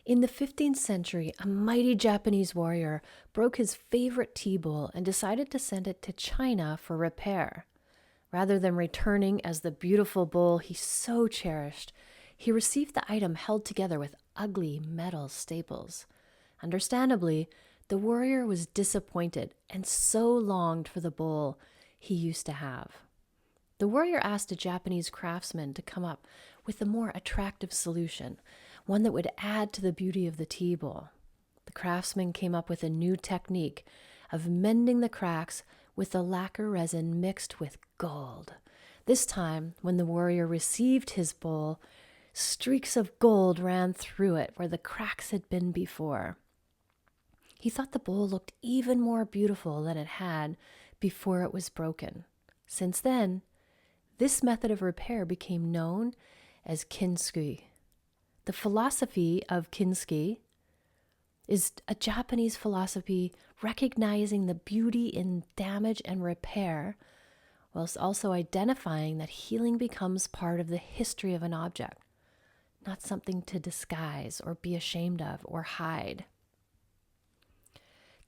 In the 15th century, a mighty Japanese warrior broke his favorite tea bowl and decided to send it to China for repair. Rather than returning as the beautiful bowl he so cherished, he received the item held together with ugly metal staples. Understandably, the warrior was disappointed and so longed for the bowl he used to have. The warrior asked a Japanese craftsman to come up with a more attractive solution, one that would add to the beauty of the tea bowl. The craftsman came up with a new technique of mending the cracks with the lacquer resin mixed with gold. This time, when the warrior received his bowl, streaks of gold ran through it where the cracks had been before. He thought the bowl looked even more beautiful than it had before it was broken. Since then, this method of repair became known as kintsugi. The philosophy of kintsugi is a Japanese philosophy recognizing the beauty in damage and repair, whilst also identifying that healing becomes part of the history of an object, not something to disguise or be ashamed of or hide.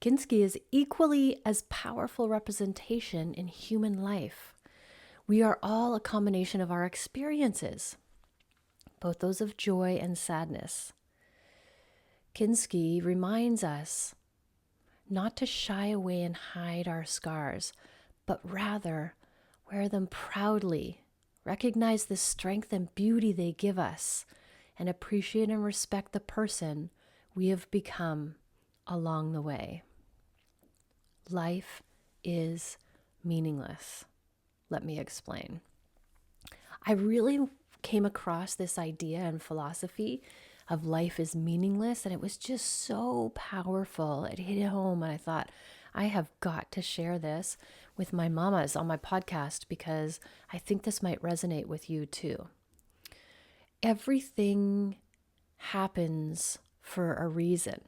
Kintsugi is equally as powerful representation in human life. We are all a combination of our experiences, both those of joy and sadness. Kintsugi reminds us not to shy away and hide our scars, but rather wear them proudly, recognize the strength and beauty they give us, and appreciate and respect the person we have become along the way. Life is meaningless. Let me explain. I really came across this idea and philosophy of life is meaningless, and it was just so powerful. It hit home, and I thought, I have got to share this with my mamas on my podcast because I think this might resonate with you too. Everything happens for a reason.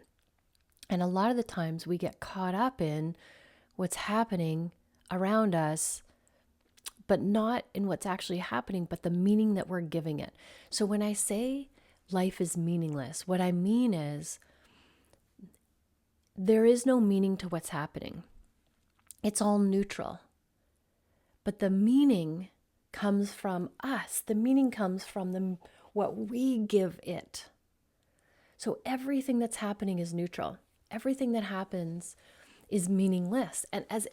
And a lot of the times we get caught up in what's happening around us, but not in what's actually happening, but the meaning that we're giving it. So when I say life is meaningless, what I mean is there is no meaning to what's happening. It's all neutral. But the meaning comes from us. The meaning comes from what we give it. So everything that's happening is neutral. Everything that happens is meaningless. And as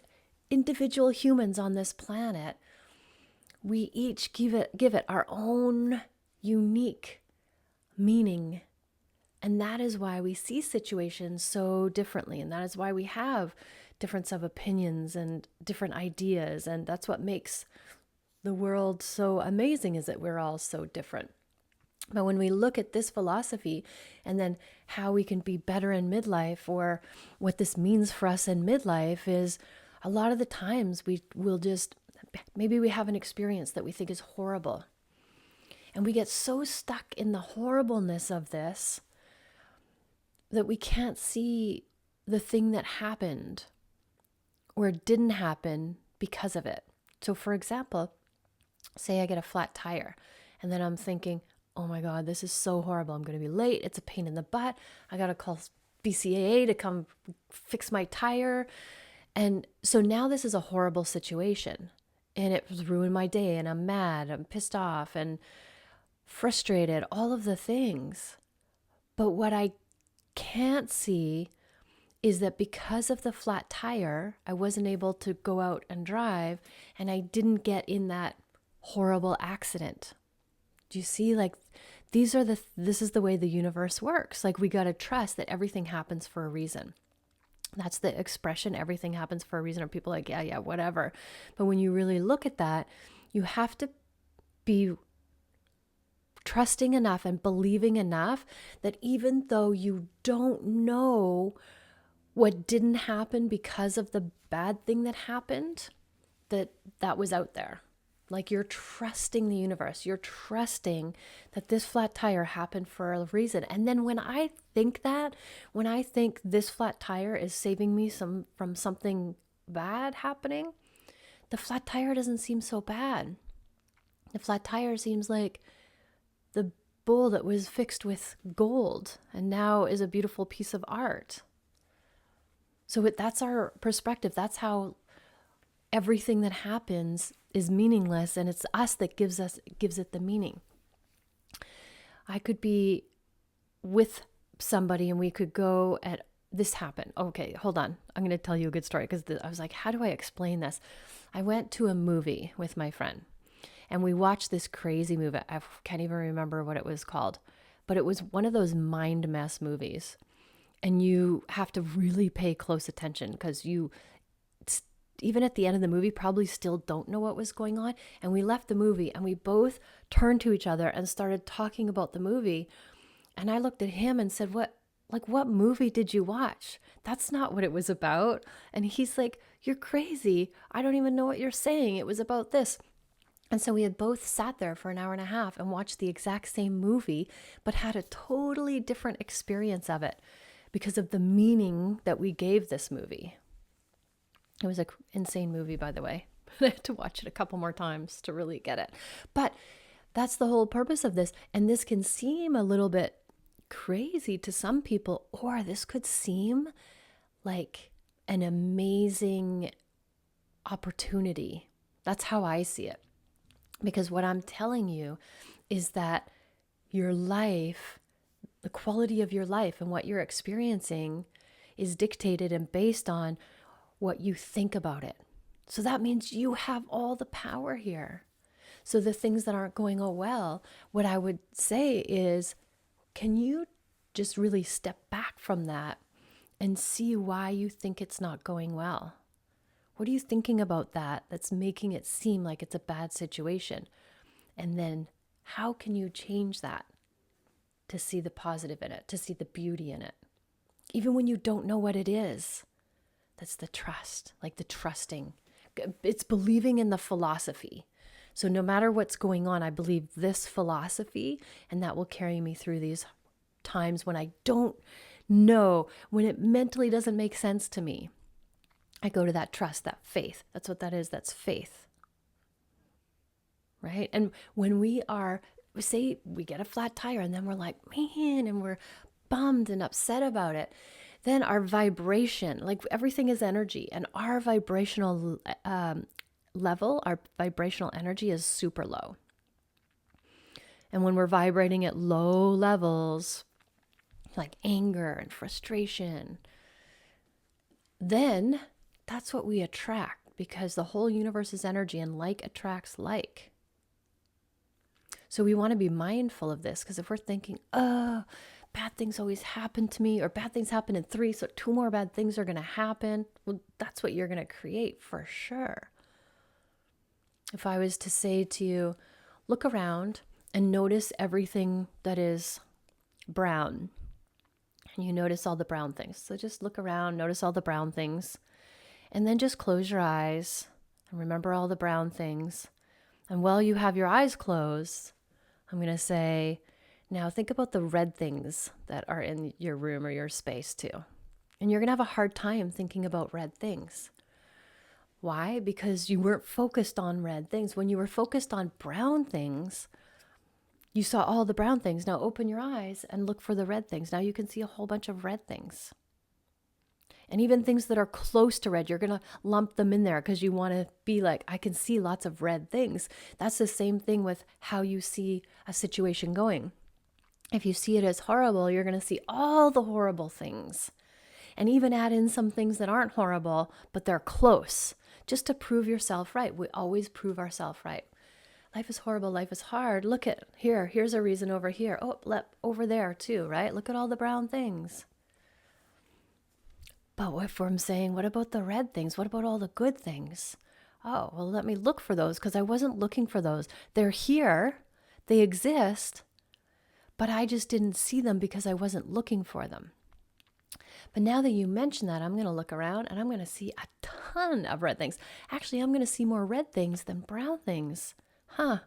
individual humans on this planet, we each give it our own unique meaning. And that is why we see situations so differently. And that is why we have difference of opinions and different ideas. And that's what makes the world so amazing, is that we're all so different. But when we look at this philosophy and then how we can be better in midlife, or what this means for us in midlife, is a lot of the times maybe we have an experience that we think is horrible. And we get so stuck in the horribleness of this that we can't see the thing that happened or didn't happen because of it. So for example, say I get a flat tire and then I'm thinking, oh my God, this is so horrible. I'm going to be late. It's a pain in the butt. I got to call BCAA to come fix my tire. And so now this is a horrible situation, and it ruined my day, and I'm mad, I'm pissed off and frustrated, all of the things. But what I can't see is that because of the flat tire, I wasn't able to go out and drive, and I didn't get in that horrible accident. Do you see? This is the way the universe works. We got to trust that everything happens for a reason. That's the expression, everything happens for a reason. Or people are like, yeah, whatever. But when you really look at that, you have to be trusting enough and believing enough that even though you don't know what didn't happen because of the bad thing that happened, that was out there. You're trusting the universe. You're trusting that this flat tire happened for a reason. And then when I think this flat tire is saving me from something bad happening, the flat tire doesn't seem so bad. The flat tire seems like the bowl that was fixed with gold and now is a beautiful piece of art. So that's our perspective. That's how everything that happens is meaningless, and it's us that gives it the meaning. I could be with somebody and we could go at this happened. Okay, hold on. I'm going to tell you a good story because I was like, how do I explain this? I went to a movie with my friend and we watched this crazy movie. I can't even remember what it was called, but it was one of those mind mess movies. And you have to really pay close attention because you, even at the end of the movie, probably still don't know what was going on. And we left the movie and we both turned to each other and started talking about the movie. And I looked at him and said, what movie did you watch? That's not what it was about. And he's like, you're crazy. I don't even know what you're saying. It was about this. And so we had both sat there for an hour and a half and watched the exact same movie, but had a totally different experience of it because of the meaning that we gave this movie. It was an insane movie, by the way. I had to watch it a couple more times to really get it. But that's the whole purpose of this. And this can seem a little bit crazy to some people, or this could seem like an amazing opportunity. That's how I see it. Because what I'm telling you is that your life, the quality of your life and what you're experiencing is dictated and based on what you think about it. So that means you have all the power here. So the things that aren't going well, what I would say is, can you just really step back from that and see why you think it's not going well? What are you thinking about that's making it seem like it's a bad situation? And then how can you change that to see the positive in it, to see the beauty in it? Even when you don't know what it is. That's the trust, like the trusting. It's believing in the philosophy. So no matter what's going on, I believe this philosophy, and that will carry me through these times when I don't know, when it mentally doesn't make sense to me. I go to that trust, that faith. That's what that is. That's faith. Right? And when we say we get a flat tire and then we're like, man, and we're bummed and upset about it, then our vibration, like everything is energy, and our vibrational level, our vibrational energy is super low. And when we're vibrating at low levels, like anger and frustration, then that's what we attract, because the whole universe is energy and like attracts like. So we want to be mindful of this, because if we're thinking, bad things always happen to me, or bad things happen in 3, so 2 more bad things are going to happen, well, that's what you're going to create for sure. If I was to say to you, look around and notice everything that is brown, and you notice all the brown things. So just look around, notice all the brown things, and then just close your eyes and remember all the brown things. And while you have your eyes closed, I'm going to say, now think about the red things that are in your room or your space too. And you're going to have a hard time thinking about red things. Why? Because you weren't focused on red things. When you were focused on brown things, you saw all the brown things. Now open your eyes and look for the red things. Now you can see a whole bunch of red things. And even things that are close to red, you're going to lump them in there because you want to be like, I can see lots of red things. That's the same thing with how you see a situation going. If you see it as horrible, you're going to see all the horrible things. And even add in some things that aren't horrible, but they're close, just to prove yourself right. We always prove ourselves right. Life is horrible. Life is hard. Look at here. Here's a reason over here. Oh, over there too, right? Look at all the brown things. But if I'm saying, what about the red things? What about all the good things? Oh, well, let me look for those, because I wasn't looking for those. They're here. They exist. But I just didn't see them because I wasn't looking for them. But now that you mention that, I'm going to look around and I'm going to see a ton of red things. Actually, I'm going to see more red things than brown things. I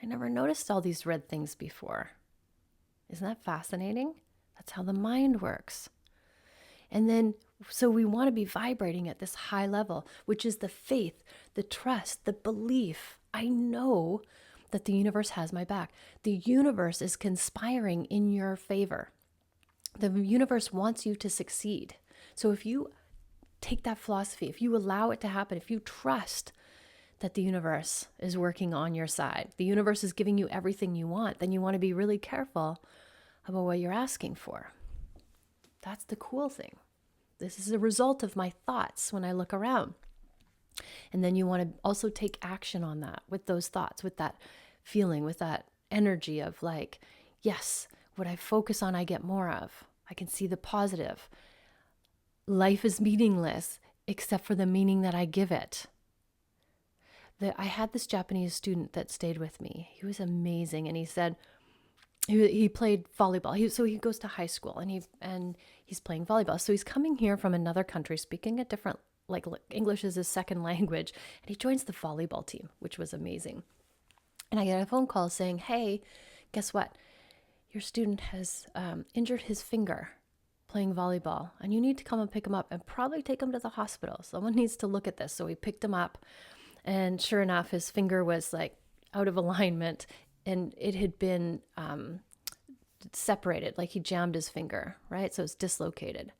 never noticed all these red things before. Isn't that fascinating? That's how the mind works. And then, so we want to be vibrating at this high level, which is the faith, the trust, the belief. I know that the universe has my back. The universe is conspiring in your favor. The universe wants you to succeed. So if you take that philosophy, if you allow it to happen, if you trust that the universe is working on your side, the universe is giving you everything you want, then you want to be really careful about what you're asking for. That's the cool thing. This is a result of my thoughts when I look around. And then you want to also take action on that with those thoughts, with that feeling, with that energy of like, yes, what I focus on, I get more of. I can see the positive. Life is meaningless except for the meaning that I give it. I had this Japanese student that stayed with me. He was amazing. And he said, he played volleyball. So he goes to high school and he's playing volleyball. So he's coming here from another country, speaking a different, like English is his second language. And he joins the volleyball team, which was amazing. And I get a phone call saying, hey, guess what? Your student has injured his finger playing volleyball, and you need to come and pick him up and probably take him to the hospital. Someone needs to look at this. So we picked him up, and sure enough, his finger was like out of alignment, and it had been separated, like he jammed his finger, right? So it's dislocated.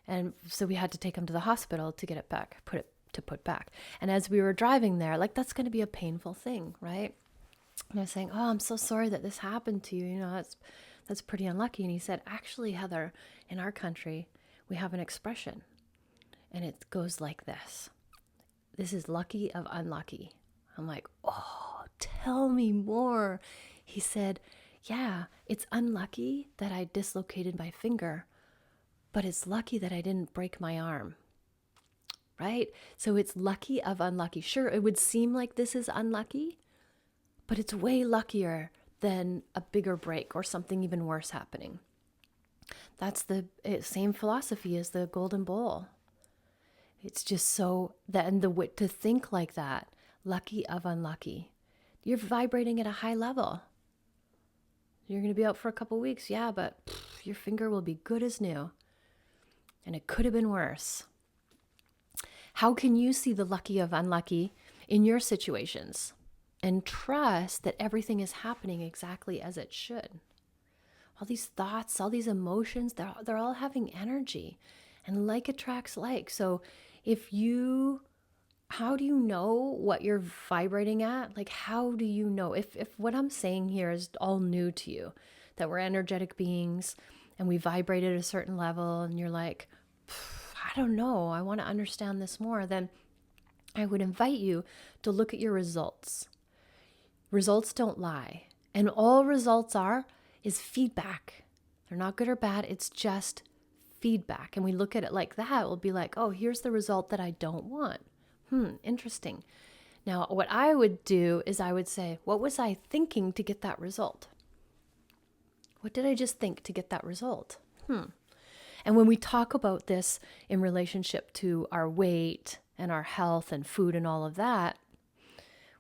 And so we had to take him to the hospital to get it back, put back. And as we were driving there, like that's going to be a painful thing, right? And I was saying, oh, I'm so sorry that this happened to you. You know, that's pretty unlucky. And he said, actually, Heather, in our country, we have an expression, and it goes like this. This is lucky of unlucky. I'm like, oh, tell me more. He said, yeah, it's unlucky that I dislocated my finger, but it's lucky that I didn't break my arm. Right? So it's lucky of unlucky. Sure, it would seem like this is unlucky, but it's way luckier than a bigger break or something even worse happening. That's the same philosophy as the golden bowl. It's just so that, and to think like that, lucky of unlucky, you're vibrating at a high level. You're going to be out for a couple weeks, yeah, but your finger will be good as new, and it could have been worse. How can you see the lucky of unlucky in your situations and trust that everything is happening exactly as it should? All these thoughts, all these emotions, they're all having energy, and like attracts like. So how do you know what you're vibrating at? Like, how do you know if what I'm saying here is all new to you, that we're energetic beings and we vibrate at a certain level, and you're like, I don't know, I want to understand this more, then I would invite you to look at your results. Results don't lie. And all results is feedback. They're not good or bad. It's just feedback. And we look at it like that. We'll be like, oh, here's the result that I don't want. Interesting. Now, what I would do is I would say, what was I thinking to get that result? What did I just think to get that result? And when we talk about this in relationship to our weight and our health and food and all of that,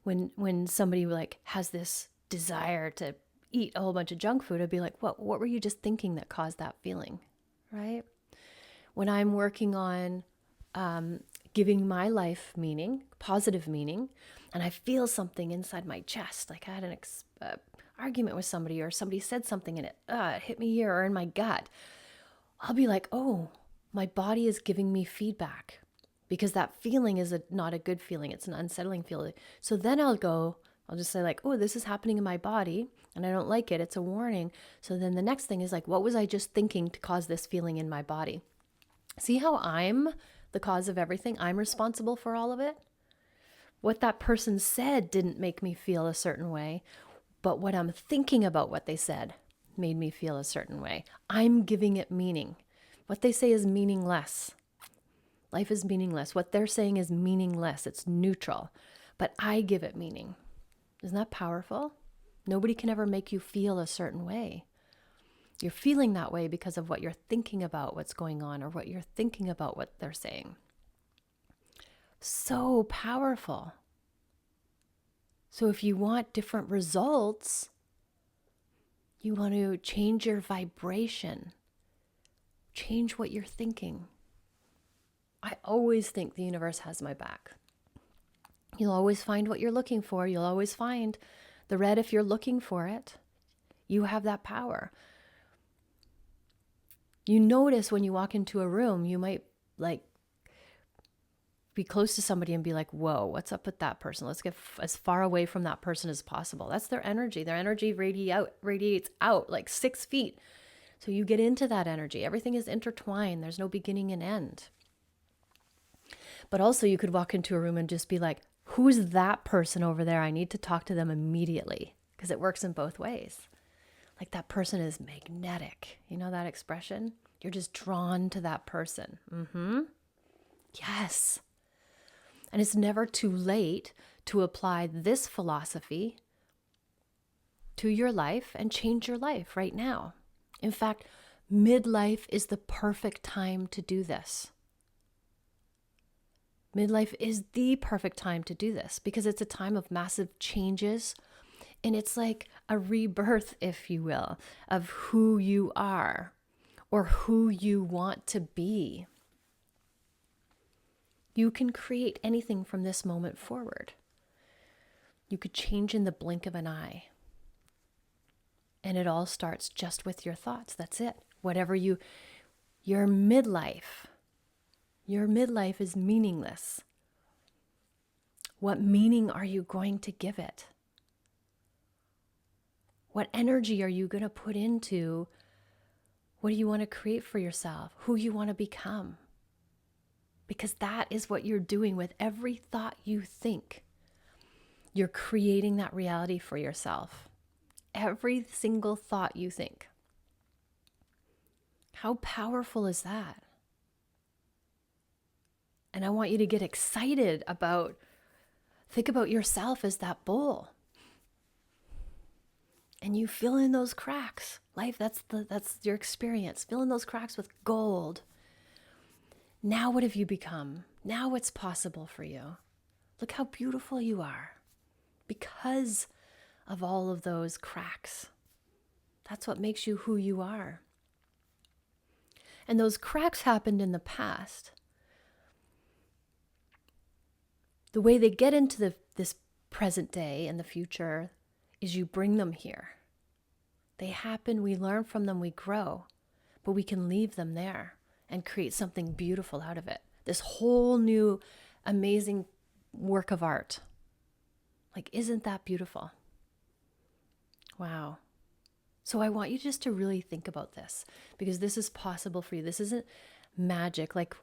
when somebody like has this desire to eat a whole bunch of junk food, I'd be like, what were you just thinking that caused that feeling, right? When I'm working on giving my life meaning, positive meaning, and I feel something inside my chest, like I had an argument with somebody, or somebody said something and it hit me here or in my gut, I'll be like, oh, my body is giving me feedback, because that feeling is not a good feeling. It's an unsettling feeling. So then I'll just say like, oh, this is happening in my body and I don't like it. It's a warning. So then the next thing is like, what was I just thinking to cause this feeling in my body? See how I'm the cause of everything? I'm responsible for all of it. What that person said didn't make me feel a certain way, but what I'm thinking about what they said made me feel a certain way. I'm giving it meaning. What they say is meaningless. Life is meaningless. What they're saying is meaningless. It's neutral, but I give it meaning. Isn't that powerful? Nobody can ever make you feel a certain way. You're feeling that way because of what you're thinking about what's going on, or what you're thinking about what they're saying. So powerful. So if you want different results, you want to change your vibration. Change what you're thinking. I always think the universe has my back. You'll always find what you're looking for. You'll always find The red, if you're looking for it, you have that power. You notice when you walk into a room, you might like be close to somebody and be like, whoa, what's up with that person? Let's get as far away from that person as possible. That's their energy. Their energy radiates out like 6 feet. So you get into that energy. Everything is intertwined. There's no beginning and end. But also you could walk into a room and just be like, who's that person over there? I need to talk to them immediately, because it works in both ways. Like that person is magnetic. You know that expression? You're just drawn to that person. Yes. And it's never too late to apply this philosophy to your life and change your life right now. In fact, midlife is the perfect time to do this. Midlife is the perfect time to do this because it's a time of massive changes. And it's like a rebirth, if you will, of who you are or who you want to be. You can create anything from this moment forward. You could change in the blink of an eye. And it all starts just with your thoughts. That's it. Your midlife is meaningless. What meaning are you going to give it? What energy are you going to put into what do you want to create for yourself? Who you want to become? Because that is what you're doing with every thought you think. You're creating that reality for yourself. Every single thought you think. How powerful is that? And I want you to get excited think about yourself as that bowl. And you fill in those cracks. Life, that's your experience. Fill in those cracks with gold. Now what have you become? Now what's possible for you? Look how beautiful you are because of all of those cracks. That's what makes you who you are. And those cracks happened in the past. The way they get into this present day and the future is you bring them here. They happen, we learn from them, we grow, but we can leave them there and create something beautiful out of it. This whole new, amazing work of art. Like, isn't that beautiful? Wow. So I want you just to really think about this, because this is possible for you. This isn't magic. Like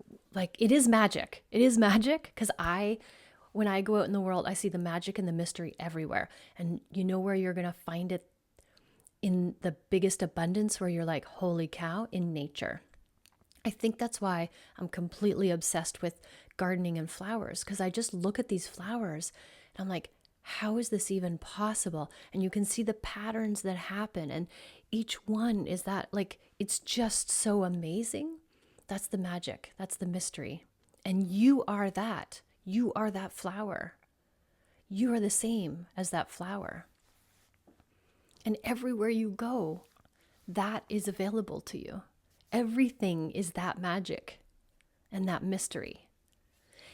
it is magic. It is magic because when I go out in the world, I see the magic and the mystery everywhere. And you know where you're going to find it in the biggest abundance, where you're like, holy cow, in nature. I think that's why I'm completely obsessed with gardening and flowers, because I just look at these flowers and I'm like, how is this even possible? And you can see the patterns that happen, and each one is that, like, it's just so amazing. That's the magic. That's the mystery. And you are that. You are that flower. You are the same as that flower. And everywhere you go, that is available to you. Everything is that magic and that mystery.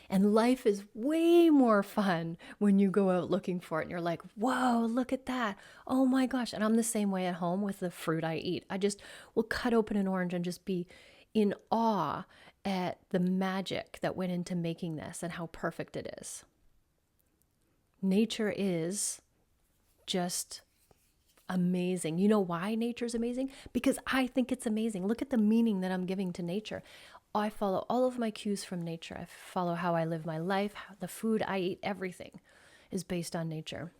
And life is way more fun when you go out looking for it and you're like, whoa, look at that. Oh my gosh. And I'm the same way at home with the fruit I eat. I just will cut open an orange and just be in awe at the magic that went into making this and how perfect it is. Nature is just amazing. You know why nature is amazing? Because I think it's amazing. Look at the meaning that I'm giving to nature. I follow all of my cues from nature. I follow how I live my life, the food I eat, everything is based on nature,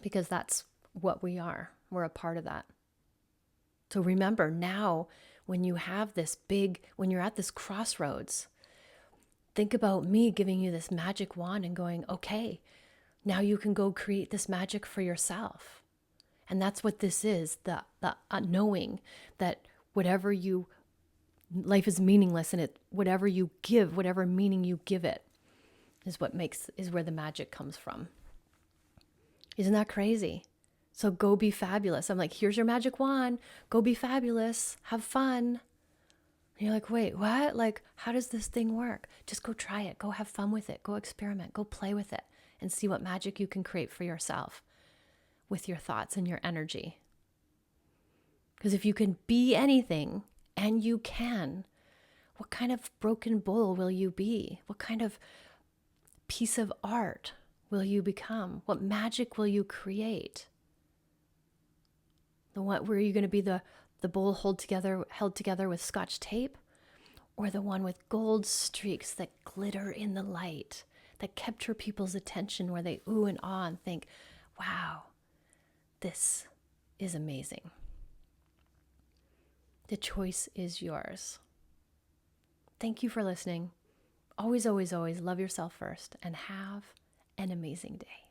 because that's what we are. We're a part of that. So remember now, when you have when you're at this crossroads, think about me giving you this magic wand and going, okay, now you can go create this magic for yourself. And that's what this is, the knowing that life is meaningless, and whatever you give, whatever meaning you give it, is where the magic comes from. Isn't that crazy? So go be fabulous. I'm like, here's your magic wand. Go be fabulous. Have fun. And you're like, wait, what? Like, how does this thing work? Just go try it. Go have fun with it. Go experiment. Go play with it and see what magic you can create for yourself with your thoughts and your energy. Because if you can be anything, and you can, what kind of broken bowl will you be? What kind of piece of art will you become? What magic will you create? The one where you're going to be the bowl held together with Scotch tape, or the one with gold streaks that glitter in the light, that capture people's attention where they ooh and ah and think, wow, this is amazing. The choice is yours. Thank you for listening. Always, always, always love yourself first and have an amazing day.